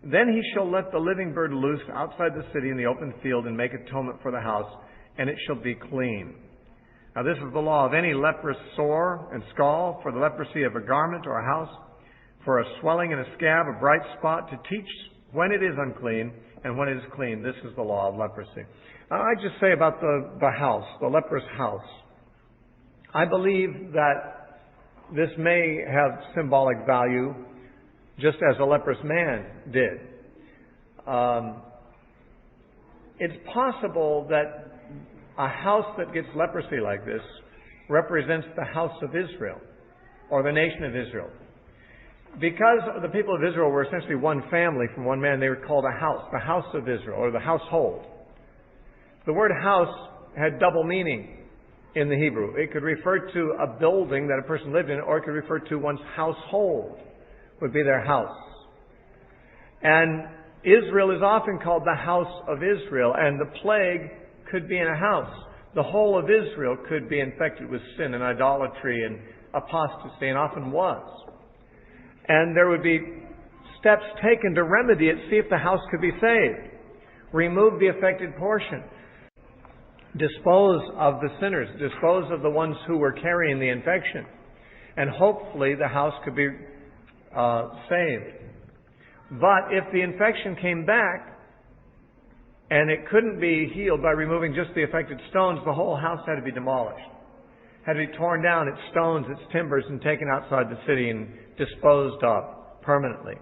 Then he shall let the living bird loose outside the city in the open field, and make atonement for the house, and it shall be clean. Now this is the law of any leprous sore and scald, for the leprosy of a garment or a house, for a swelling and a scab, a bright spot, to teach when it is unclean and when it is clean. This is the law of leprosy. Now, I just say about the house, the leprous house. I believe that this may have symbolic value, just as a leprous man did. It's possible that a house that gets leprosy like this represents the house of Israel, or the nation of Israel. Because the people of Israel were essentially one family from one man, they were called a house, the house of Israel, or the household. The word house had double meaning in the Hebrew. It could refer to a building that a person lived in, or it could refer to one's household, would be their house. And Israel is often called the house of Israel, and the plague could be in a house. The whole of Israel could be infected with sin and idolatry and apostasy, and often was. And there would be steps taken to remedy it, see if the house could be saved. Remove the affected portion. Dispose of the sinners. Dispose of the ones who were carrying the infection. And hopefully the house could be saved. But if the infection came back, and it couldn't be healed by removing just the affected stones, the whole house had to be demolished. Had to be torn down, its stones, its timbers, and taken outside the city and disposed of permanently.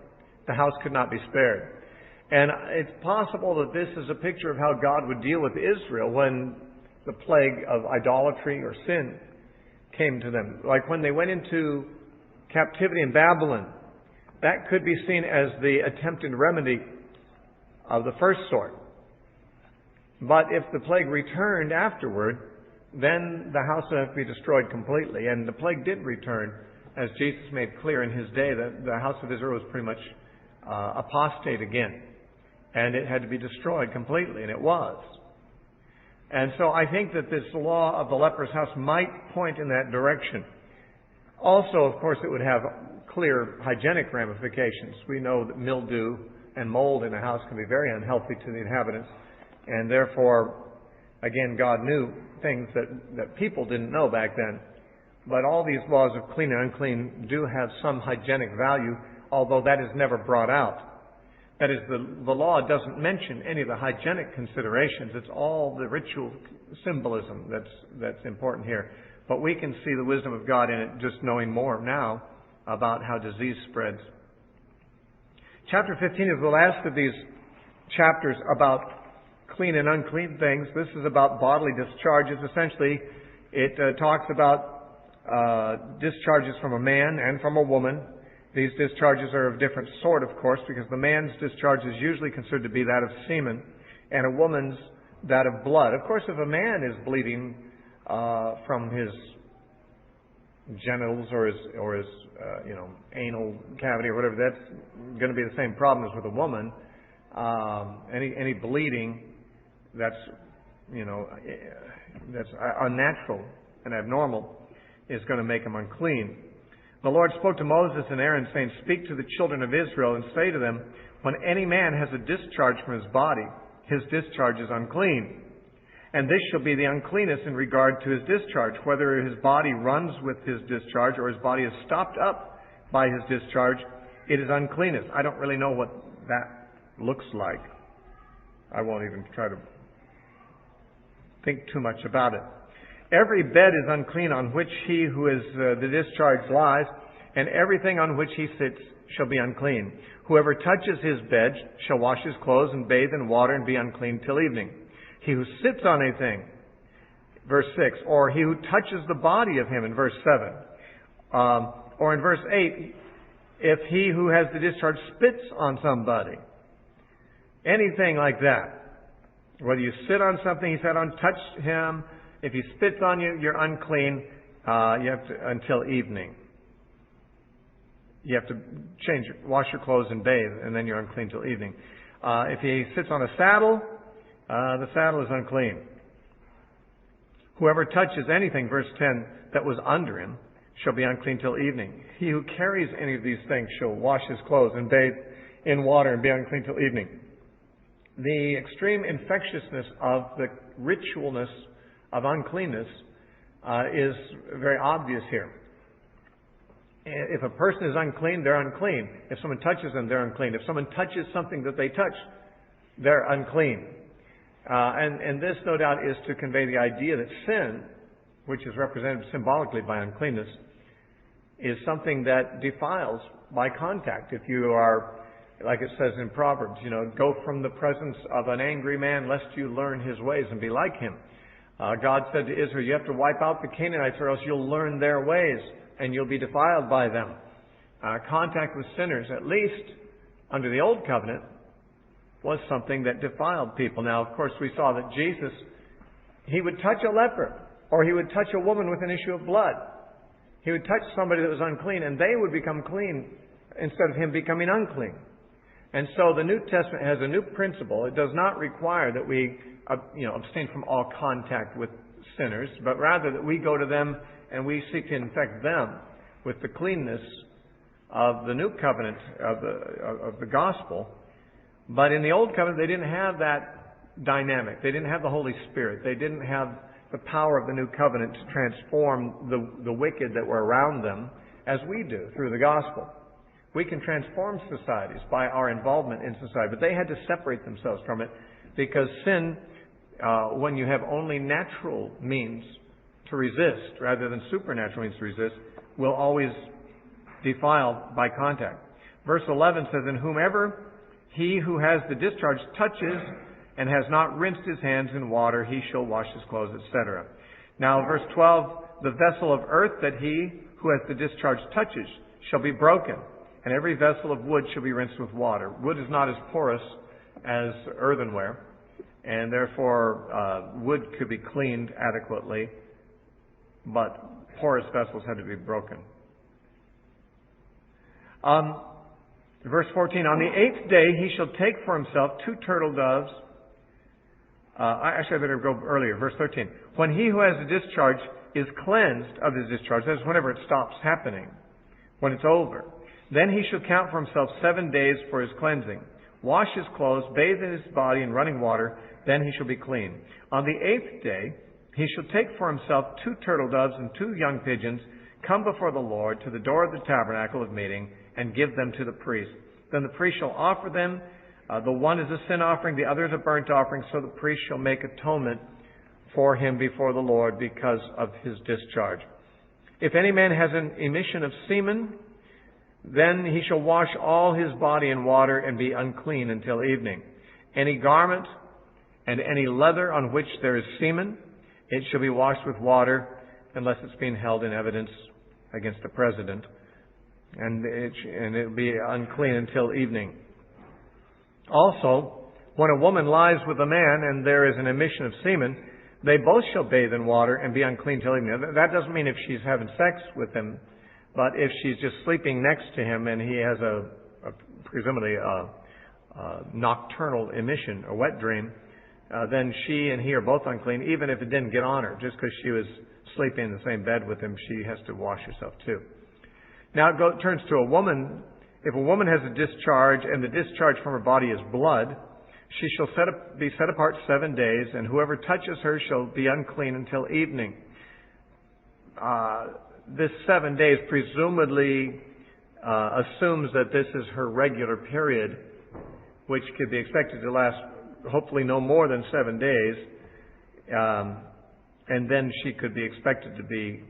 The house could not be spared. And it's possible that this is a picture of how God would deal with Israel when the plague of idolatry or sin came to them. Like when they went into captivity in Babylon, that could be seen as the attempted remedy of the first sort. But if the plague returned afterward, then the house would have to be destroyed completely. And the plague did return, as Jesus made clear in his day, that the house of Israel was pretty much apostate again. And it had to be destroyed completely, and it was. And so I think that this law of the leprous house might point in that direction. Also, of course, it would have clear hygienic ramifications. We know that mildew and mold in a house can be very unhealthy to the inhabitants. And therefore, again, God knew things that people didn't know back then. But all these laws of clean and unclean do have some hygienic value. although that is never brought out. That is, the law doesn't mention any of the hygienic considerations. It's all the ritual symbolism that's important here. But we can see the wisdom of God in it, just knowing more now about how disease spreads. Chapter 15 is the last of these chapters about clean and unclean things. This is about bodily discharges. Essentially, it talks about discharges from a man and from a woman. These discharges are of different sort, of course, because the man's discharge is usually considered to be that of semen, and a woman's that of blood. Of course, if a man is bleeding from his genitals or his anal cavity or whatever, that's going to be the same problem as with a woman. Any bleeding that's unnatural and abnormal is going to make him unclean. The Lord spoke to Moses and Aaron, saying, "Speak to the children of Israel and say to them, when any man has a discharge from his body, his discharge is unclean. And this shall be the uncleanness in regard to his discharge, whether his body runs with his discharge or his body is stopped up by his discharge, it is uncleanness." I don't really know what that looks like. I won't even try to think too much about it. "Every bed is unclean on which he who is the discharge lies, and everything on which he sits shall be unclean. Whoever touches his bed shall wash his clothes and bathe in water and be unclean till evening. He who sits on a thing," verse 6, "or he who touches the body of him," in verse 7. Or in verse 8, "if he who has the discharge spits on somebody." Anything like that. Whether you sit on something he sat on, touch him. If he spits on you, you're unclean. You have to until evening. You have to wash your clothes and bathe, and then you're unclean till evening. If he sits on a saddle, the saddle is unclean. "Whoever touches anything," verse 10, "that was under him shall be unclean till evening. He who carries any of these things shall wash his clothes and bathe in water and be unclean till evening." The extreme infectiousness of the ritualness of uncleanness is very obvious here. If a person is unclean, they're unclean. If someone touches them, they're unclean. If someone touches something that they touch, they're unclean. And this, no doubt, is to convey the idea that sin, which is represented symbolically by uncleanness, is something that defiles by contact. If you are, like it says in Proverbs, "Go from the presence of an angry man, lest you learn his ways and be like him." God said to Israel, you have to wipe out the Canaanites or else you'll learn their ways and you'll be defiled by them. Contact with sinners, at least under the Old Covenant, was something that defiled people. Now, of course, we saw that Jesus, he would touch a leper, or he would touch a woman with an issue of blood. He would touch somebody that was unclean, and they would become clean instead of him becoming unclean. And so the New Testament has a new principle. It does not require that we abstain from all contact with sinners, but rather that we go to them and we seek to infect them with the cleanness of the New Covenant of the gospel. But in the Old Covenant, they didn't have that dynamic. They didn't have the Holy Spirit. They didn't have the power of the New Covenant to transform the wicked that were around them as we do through the gospel. We can transform societies by our involvement in society, but they had to separate themselves from it because sin, when you have only natural means to resist rather than supernatural means to resist, will always defile by contact. Verse 11 says, "And whomever he who has the discharge touches and has not rinsed his hands in water, he shall wash his clothes," etc. Now, verse 12, "The vessel of earth that he who has the discharge touches shall be broken, and every vessel of wood shall be rinsed with water." Wood is not as porous as earthenware, and therefore wood could be cleaned adequately, but porous vessels had to be broken. Verse 14, "On the 8th day he shall take for himself 2 turtle doves." Actually, I better go earlier. Verse 13. "When he who has a discharge is cleansed of his discharge," that is whenever it stops happening, when it's over, "then he shall count for himself 7 days for his cleansing. Wash his clothes, bathe in his body in running water, then he shall be clean. On the 8th day he shall take for himself 2 turtle doves and 2 young pigeons, come before the Lord to the door of the tabernacle of meeting and give them to the priest. Then the priest shall offer them. The one is a sin offering, the other is a burnt offering, so the priest shall make atonement for him before the Lord because of his discharge. If any man has an emission of semen, then he shall wash all his body in water and be unclean until evening. Any garment and any leather on which there is semen, it shall be washed with water, unless it's being held in evidence against the president, and it will be unclean until evening. Also, when a woman lies with a man and there is an emission of semen, they both shall bathe in water and be unclean till evening. That doesn't mean if she's having sex with him, but if she's just sleeping next to him and he has presumably a nocturnal emission, a wet dream, then she and he are both unclean, even if it didn't get on her. Just because she was sleeping in the same bed with him, she has to wash herself too. Now it turns to a woman. If a woman has a discharge and the discharge from her body is blood, she shall be set apart 7 days, and whoever touches her shall be unclean until evening. This 7 days presumably assumes that this is her regular period, which could be expected to last hopefully no more than 7 days, and then she could be expected to be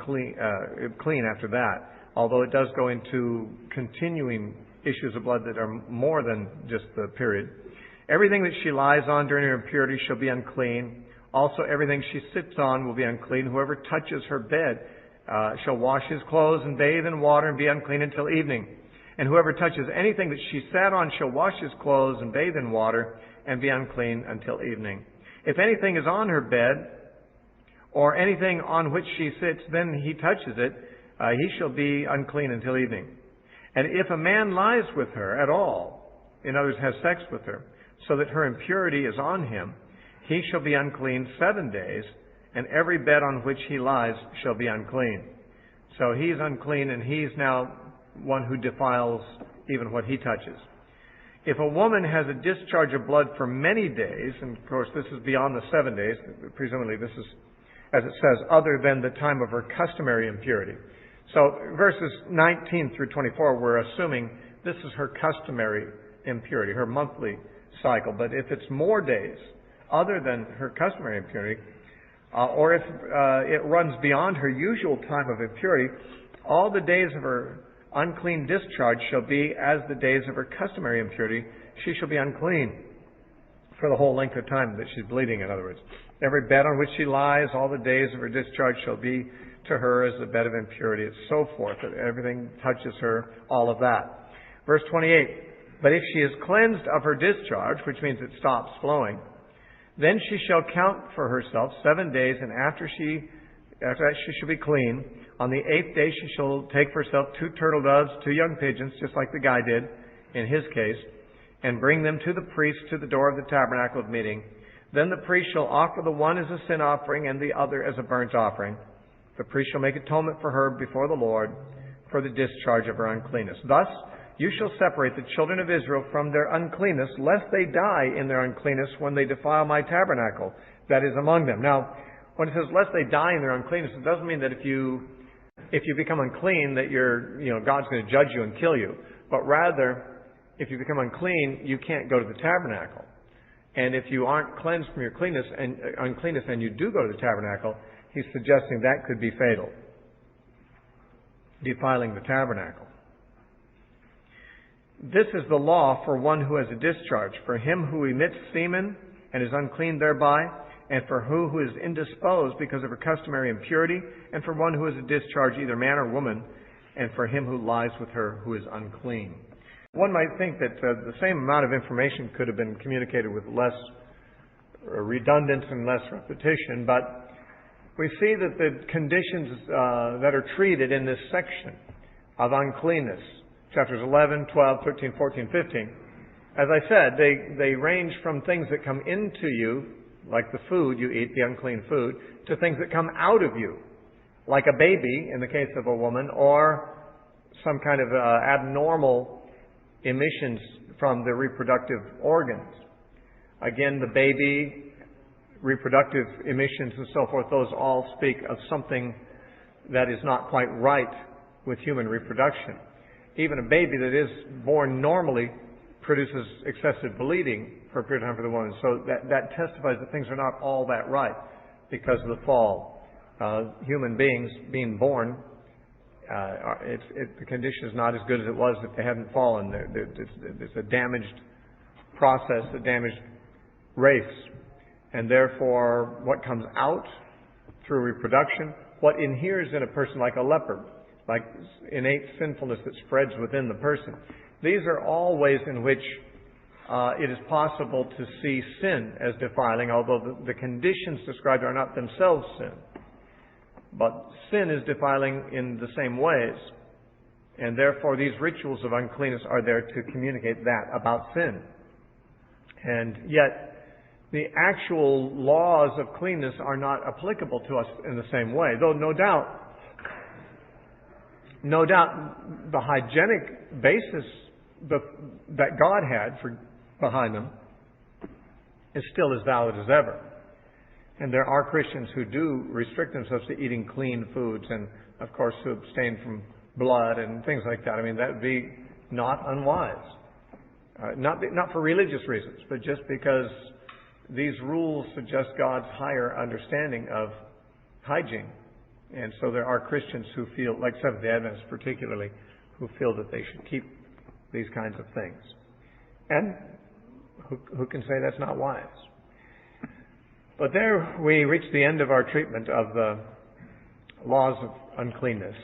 clean after that. Although it does go into continuing issues of blood that are more than just the period. Everything that she lies on during her impurity shall be unclean. Also everything she sits on will be unclean. Whoever touches her bed shall wash his clothes and bathe in water and be unclean until evening. And whoever touches anything that she sat on shall wash his clothes and bathe in water and be unclean until evening. If anything is on her bed or anything on which she sits, then he touches it, he shall be unclean until evening. And if a man lies with her at all, in other words, has sex with her, so that her impurity is on him, he shall be unclean 7 days, and every bed on which he lies shall be unclean. So he's unclean, and he's now one who defiles even what he touches. If a woman has a discharge of blood for many days, and of course this is beyond the 7 days, presumably this is, as it says, other than the time of her customary impurity. So verses 19 through 24, we're assuming this is her customary impurity, her monthly cycle. But if it's more days other than her customary impurity, or if it runs beyond her usual time of impurity, all the days of her unclean discharge shall be as the days of her customary impurity. She shall be unclean for the whole length of time that she's bleeding, in other words. Every bed on which she lies, all the days of her discharge shall be to her as a bed of impurity, and so forth. Everything touches her, all of that. Verse 28, but if she is cleansed of her discharge, which means it stops flowing, then she shall count for herself 7 days, and after that she shall be clean. On the 8th day she shall take for herself 2 turtle doves, 2 young pigeons, just like the guy did in his case, and bring them to the priest to the door of the tabernacle of meeting. Then the priest shall offer the one as a sin offering and the other as a burnt offering. The priest shall make atonement for her before the Lord for the discharge of her uncleanness. Thus you shall separate the children of Israel from their uncleanness, lest they die in their uncleanness when they defile my tabernacle that is among them. Now, when it says lest they die in their uncleanness, it doesn't mean that if you become unclean that God's going to judge you and kill you. But rather, if you become unclean, you can't go to the tabernacle. And if you aren't cleansed from your uncleanness and you do go to the tabernacle, he's suggesting that could be fatal, defiling the tabernacle. This is the law for one who has a discharge, for him who emits semen and is unclean thereby, and for who is indisposed because of her customary impurity, and for one who has a discharge, either man or woman, and for him who lies with her who is unclean. One might think that the same amount of information could have been communicated with less redundance and less repetition, but we see that the conditions that are treated in this section of uncleanness, chapters 11, 12, 13, 14, 15, as I said, they range from things that come into you, like the food you eat, the unclean food, to things that come out of you, like a baby in the case of a woman, or some kind of abnormal emissions from the reproductive organs. Again, the baby, reproductive emissions and so forth, those all speak of something that is not quite right with human reproduction. Even a baby that is born normally produces excessive bleeding for a period of time for the woman. So that testifies that things are not all that right because of the fall. Human beings being born, the condition is not as good as it was if they hadn't fallen. It's a damaged process, a damaged race. And therefore, what comes out through reproduction, what inheres in a person like a leper, like innate sinfulness that spreads within the person. These are all ways in which it is possible to see sin as defiling, although the conditions described are not themselves sin. But sin is defiling in the same ways. And therefore, these rituals of uncleanness are there to communicate that about sin. And yet, the actual laws of cleanness are not applicable to us in the same way. Though no doubt, the hygienic basis that God had behind them is still as valid as ever. And there are Christians who do restrict themselves to eating clean foods and, of course, who abstain from blood and things like that. I mean, that would be not unwise. Not for religious reasons, but just because these rules suggest God's higher understanding of hygiene. And so there are Christians who feel, like Seventh-day Adventists particularly, who feel that they should keep these kinds of things. And who can say that's not wise? But there we reach the end of our treatment of the laws of uncleanness.